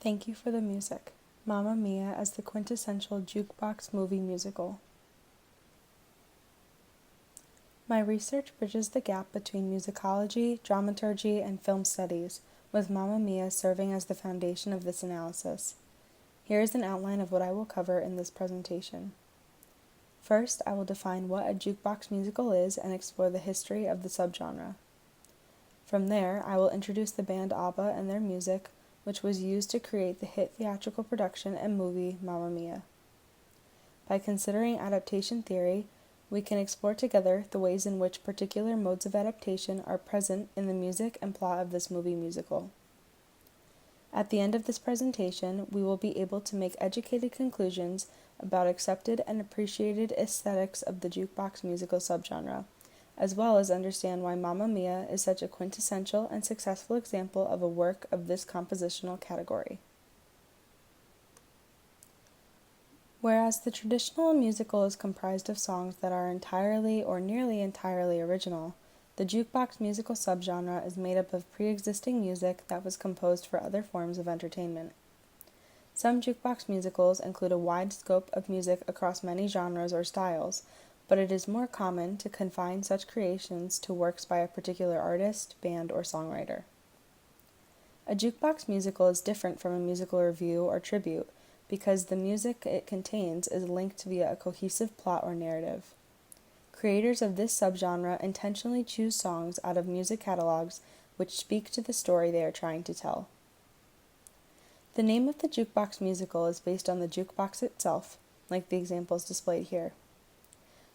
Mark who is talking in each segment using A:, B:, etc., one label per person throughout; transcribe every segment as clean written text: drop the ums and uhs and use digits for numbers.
A: Thank you for the music. Mamma Mia as the quintessential jukebox movie musical. My research bridges the gap between musicology, dramaturgy, and film studies, with Mamma Mia serving as the foundation of this analysis. Here is an outline of what I will cover in this presentation. First, I will define what a jukebox musical is and explore the history of the subgenre. From there, I will introduce the band ABBA and their music, which was used to create the hit theatrical production and movie Mamma Mia. By considering adaptation theory, we can explore together the ways in which particular modes of adaptation are present in the music and plot of this movie musical. At the end of this presentation, we will be able to make educated conclusions about accepted and appreciated aesthetics of the jukebox musical subgenre, as well as understand why Mamma Mia is such a quintessential and successful example of a work of this compositional category. Whereas the traditional musical is comprised of songs that are entirely or nearly entirely original, the jukebox musical subgenre is made up of pre-existing music that was composed for other forms of entertainment. Some jukebox musicals include a wide scope of music across many genres or styles, but it is more common to confine such creations to works by a particular artist, band, or songwriter. A jukebox musical is different from a musical revue or tribute because the music it contains is linked via a cohesive plot or narrative. Creators of this subgenre intentionally choose songs out of music catalogs which speak to the story they are trying to tell. The name of the jukebox musical is based on the jukebox itself, like the examples displayed here.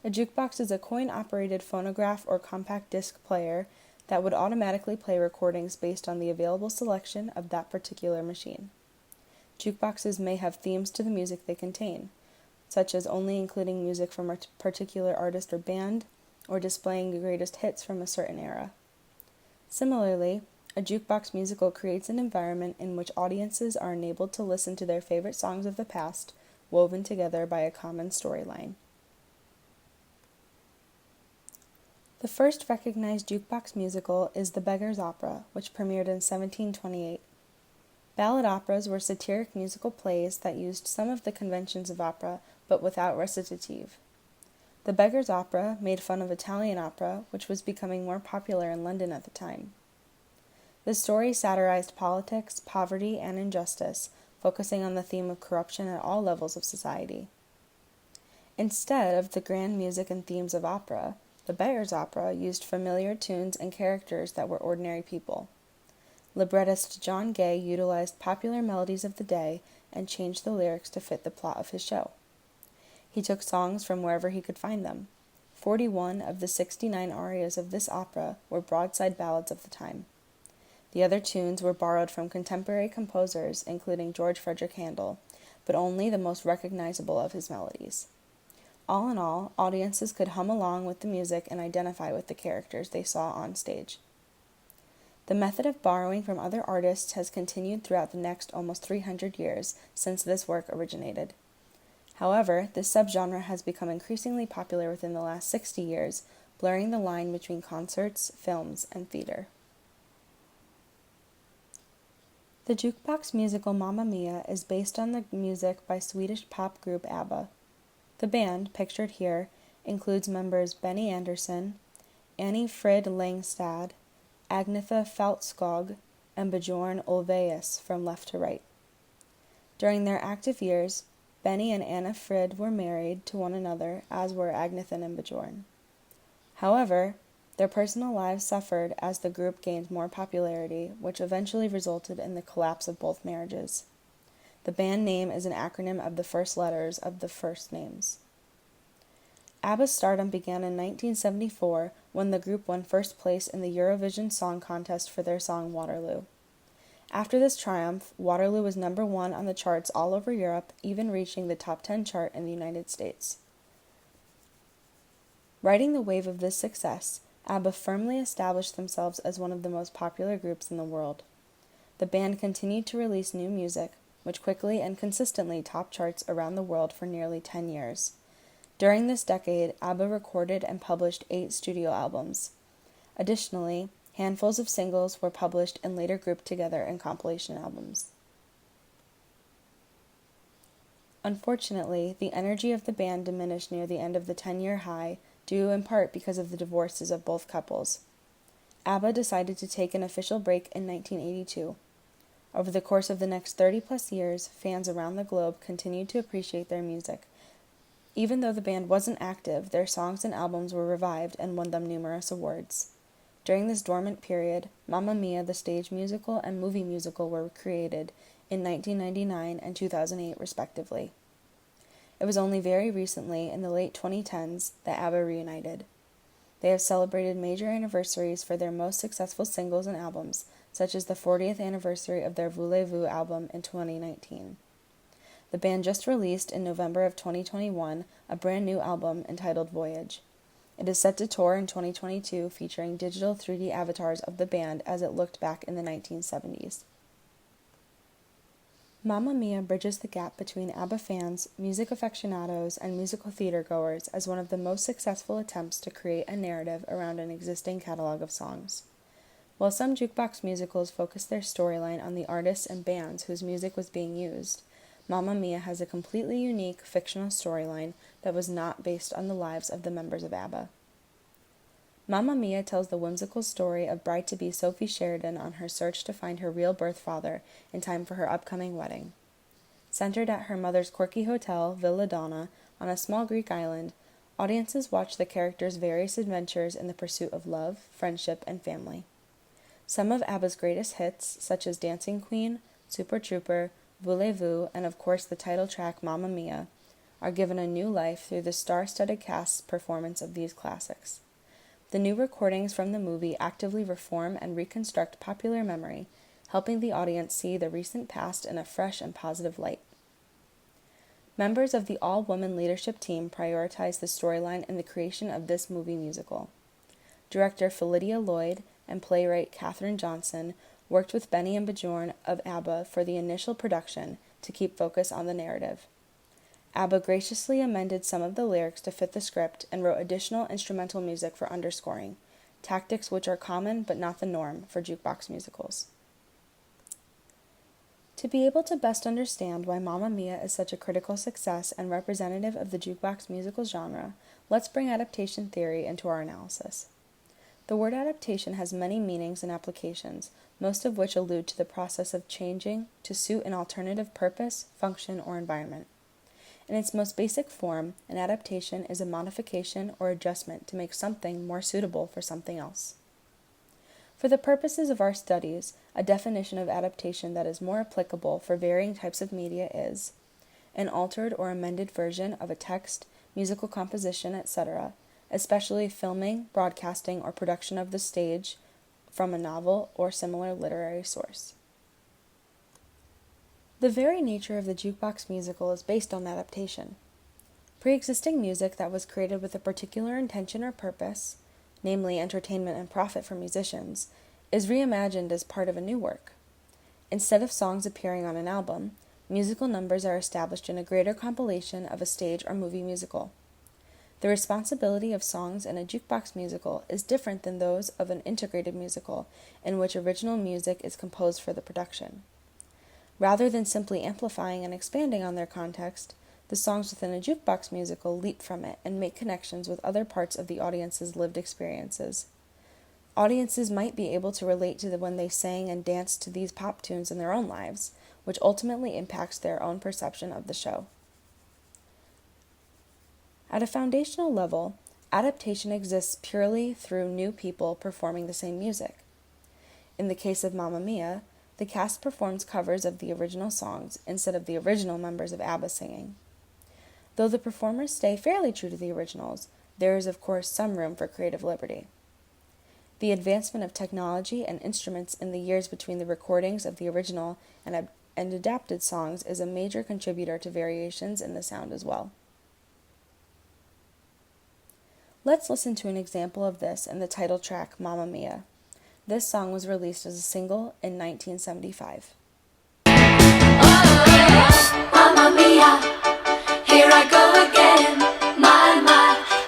A: A jukebox is a coin-operated phonograph or compact disc player that would automatically play recordings based on the available selection of that particular machine. Jukeboxes may have themes to the music they contain, such as only including music from a particular artist or band, or displaying the greatest hits from a certain era. Similarly, a jukebox musical creates an environment in which audiences are enabled to listen to their favorite songs of the past, woven together by a common storyline. The first recognized jukebox musical is The Beggar's Opera, which premiered in 1728. Ballad operas were satiric musical plays that used some of the conventions of opera, but without recitative. The Beggar's Opera made fun of Italian opera, which was becoming more popular in London at the time. The story satirized politics, poverty, and injustice, focusing on the theme of corruption at all levels of society. Instead of the grand music and themes of opera, The Beggar's Opera used familiar tunes and characters that were ordinary people. Librettist John Gay utilized popular melodies of the day and changed the lyrics to fit the plot of his show. He took songs from wherever he could find them. 41 of the 69 arias of this opera were broadside ballads of the time. The other tunes were borrowed from contemporary composers, including George Frederick Handel, but only the most recognizable of his melodies. All in all, audiences could hum along with the music and identify with the characters they saw on stage. The method of borrowing from other artists has continued throughout the next almost 300 years since this work originated. However, this subgenre has become increasingly popular within the last 60 years, blurring the line between concerts, films, and theater. The jukebox musical Mamma Mia is based on the music by Swedish pop group ABBA. The band, pictured here, includes members Benny Andersson, Annie Frid Langstad, Agnetha Faltskog, and Bjorn Ulvaeus from left to right. During their active years, Benny and Anna Frid were married to one another, as were Agnetha and Bjorn. However, their personal lives suffered as the group gained more popularity, which eventually resulted in the collapse of both marriages. The band name is an acronym of the first letters of the first names. ABBA's stardom began in 1974 when the group won first place in the Eurovision Song Contest for their song Waterloo. After this triumph, Waterloo was number 1 on the charts all over Europe, even reaching the top 10 chart in the United States. Riding the wave of this success, ABBA firmly established themselves as one of the most popular groups in the world. The band continued to release new music, which quickly and consistently topped charts around the world for nearly 10 years. During this decade, ABBA recorded and published 8 studio albums. Additionally, handfuls of singles were published and later grouped together in compilation albums. Unfortunately, the energy of the band diminished near the end of the 10-year high, due in part because of the divorces of both couples. ABBA decided to take an official break in 1982. Over the course of the next 30-plus years, fans around the globe continued to appreciate their music. Even though the band wasn't active, their songs and albums were revived and won them numerous awards. During this dormant period, Mamma Mia, the stage musical and movie musical, were created in 1999 and 2008, respectively. It was only very recently, in the late 2010s, that ABBA reunited. They have celebrated major anniversaries for their most successful singles and albums, such as the 40th anniversary of their Voulez-Vous album in 2019. The band just released in November of 2021 a brand new album entitled Voyage. It is set to tour in 2022, featuring digital 3D avatars of the band as it looked back in the 1970s. Mamma Mia bridges the gap between ABBA fans, music aficionados, and musical theater goers as one of the most successful attempts to create a narrative around an existing catalog of songs. While some jukebox musicals focus their storyline on the artists and bands whose music was being used, Mamma Mia has a completely unique fictional storyline that was not based on the lives of the members of ABBA. Mamma Mia tells the whimsical story of bride-to-be Sophie Sheridan on her search to find her real birth father in time for her upcoming wedding. Centered at her mother's quirky hotel, Villa Donna, on a small Greek island, audiences watch the characters' various adventures in the pursuit of love, friendship, and family. Some of ABBA's greatest hits, such as Dancing Queen, Super Trooper, Voulez-Vous, and of course the title track Mamma Mia, are given a new life through the star-studded cast's performance of these classics. The new recordings from the movie actively reform and reconstruct popular memory, helping the audience see the recent past in a fresh and positive light. Members of the all-woman leadership team prioritized the storyline in the creation of this movie musical. Director Philidia Lloyd and playwright Katherine Johnson worked with Benny and Bjorn of ABBA for the initial production to keep focus on the narrative. ABBA graciously amended some of the lyrics to fit the script and wrote additional instrumental music for underscoring, tactics which are common but not the norm for jukebox musicals. To be able to best understand why Mamma Mia is such a critical success and representative of the jukebox musical genre, let's bring adaptation theory into our analysis. The word adaptation has many meanings and applications, most of which allude to the process of changing to suit an alternative purpose, function, or environment. In its most basic form, an adaptation is a modification or adjustment to make something more suitable for something else. For the purposes of our studies, a definition of adaptation that is more applicable for varying types of media is an altered or amended version of a text, musical composition, etc., especially filming, broadcasting, or production of the stage from a novel or similar literary source. The very nature of the jukebox musical is based on adaptation. Pre-existing music that was created with a particular intention or purpose, namely entertainment and profit for musicians, is reimagined as part of a new work. Instead of songs appearing on an album, musical numbers are established in a greater compilation of a stage or movie musical. The responsibility of songs in a jukebox musical is different than those of an integrated musical, in which original music is composed for the production. Rather than simply amplifying and expanding on their context, the songs within a jukebox musical leap from it and make connections with other parts of the audience's lived experiences. Audiences might be able to relate to when they sang and danced to these pop tunes in their own lives, which ultimately impacts their own perception of the show. At a foundational level, adaptation exists purely through new people performing the same music. In the case of Mamma Mia, the cast performs covers of the original songs instead of the original members of ABBA singing. Though the performers stay fairly true to the originals, there is of course some room for creative liberty. The advancement of technology and instruments in the years between the recordings of the original and adapted songs is a major contributor to variations in the sound as well. Let's listen to an example of this in the title track Mamma Mia. This song was released as a single in 1975.
B: Mamma mia, here I go again. My,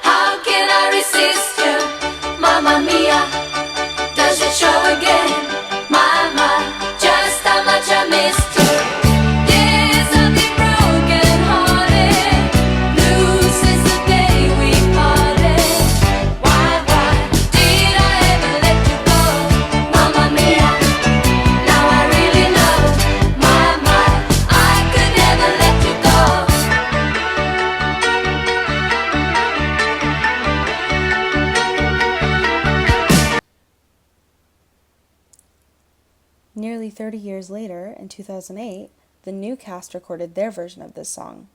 B: how can I resist you? Mamma mia, does it show again? My, just how much I missed you. There's something broken heart.
A: Nearly 30 years later, in 2008, the new cast recorded their version of this song.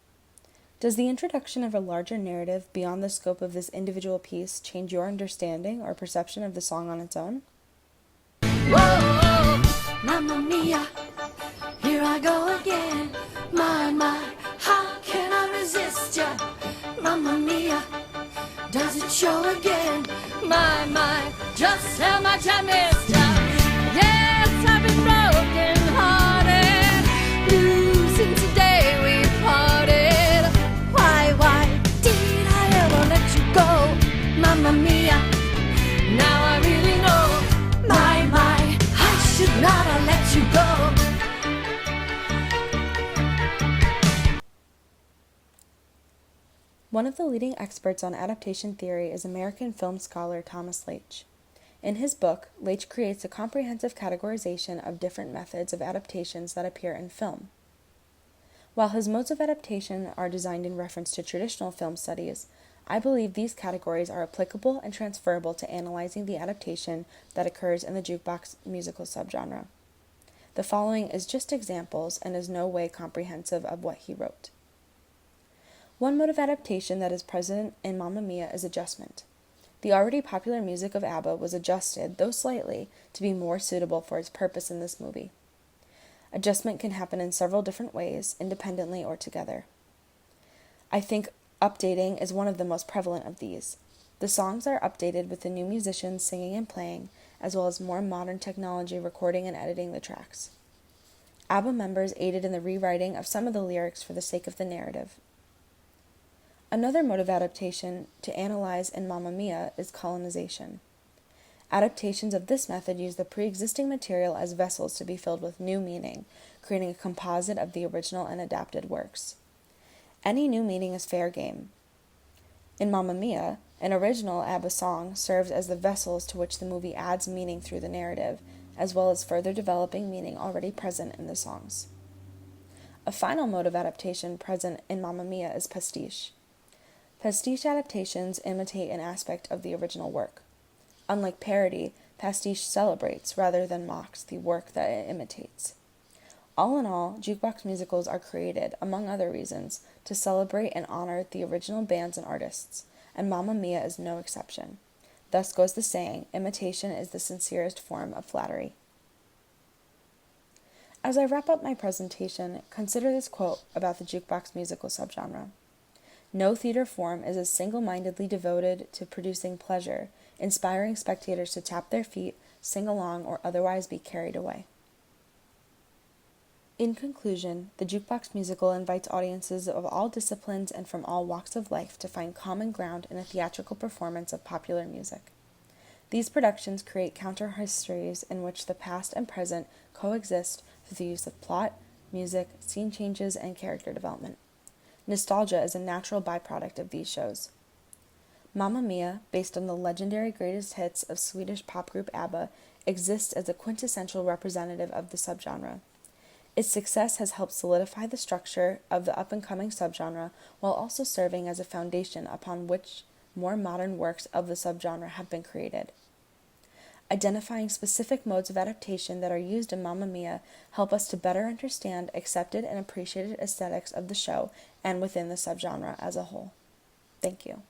A: Does the introduction of a larger narrative beyond the scope of this individual piece change your understanding or perception of the song on its own?
B: Whoa, Mamma Mia, here I go again. My, how can I resist ya? Mamma Mia, does it show again? My, just how much I missed ya. Yes, I've been broken hearted, losing today we parted. Why did I ever let you go? Mamma Mia, now I really know. My, I should not have let you go.
A: One of the leading experts on adaptation theory is American film scholar Thomas Leitch. In his book, Leitch creates a comprehensive categorization of different methods of adaptations that appear in film. While his modes of adaptation are designed in reference to traditional film studies, I believe these categories are applicable and transferable to analyzing the adaptation that occurs in the jukebox musical subgenre. The following is just examples and is no way comprehensive of what he wrote. One mode of adaptation that is present in Mamma Mia is adjustment. The already popular music of ABBA was adjusted, though slightly, to be more suitable for its purpose in this movie. Adjustment can happen in several different ways, independently or together. I think updating is one of the most prevalent of these. The songs are updated with the new musicians singing and playing, as well as more modern technology recording and editing the tracks. ABBA members aided in the rewriting of some of the lyrics for the sake of the narrative. Another mode of adaptation to analyze in Mamma Mia is colonization. Adaptations of this method use the pre-existing material as vessels to be filled with new meaning, creating a composite of the original and adapted works. Any new meaning is fair game. In Mamma Mia, an original ABBA song serves as the vessels to which the movie adds meaning through the narrative, as well as further developing meaning already present in the songs. A final mode of adaptation present in Mamma Mia is pastiche. Pastiche adaptations imitate an aspect of the original work. Unlike parody, pastiche celebrates rather than mocks the work that it imitates. All in all, jukebox musicals are created, among other reasons, to celebrate and honor the original bands and artists, and Mamma Mia is no exception. Thus goes the saying, imitation is the sincerest form of flattery. As I wrap up my presentation, consider this quote about the jukebox musical subgenre. No theater form is as single-mindedly devoted to producing pleasure, inspiring spectators to tap their feet, sing along, or otherwise be carried away. In conclusion, the jukebox musical invites audiences of all disciplines and from all walks of life to find common ground in a theatrical performance of popular music. These productions create counter-histories in which the past and present coexist through the use of plot, music, scene changes, and character development. Nostalgia is a natural byproduct of these shows. Mamma Mia, based on the legendary greatest hits of Swedish pop group ABBA, exists as a quintessential representative of the subgenre. Its success has helped solidify the structure of the up-and-coming subgenre while also serving as a foundation upon which more modern works of the subgenre have been created. Identifying specific modes of adaptation that are used in Mamma Mia help us to better understand accepted and appreciated aesthetics of the show and within the subgenre as a whole. Thank you.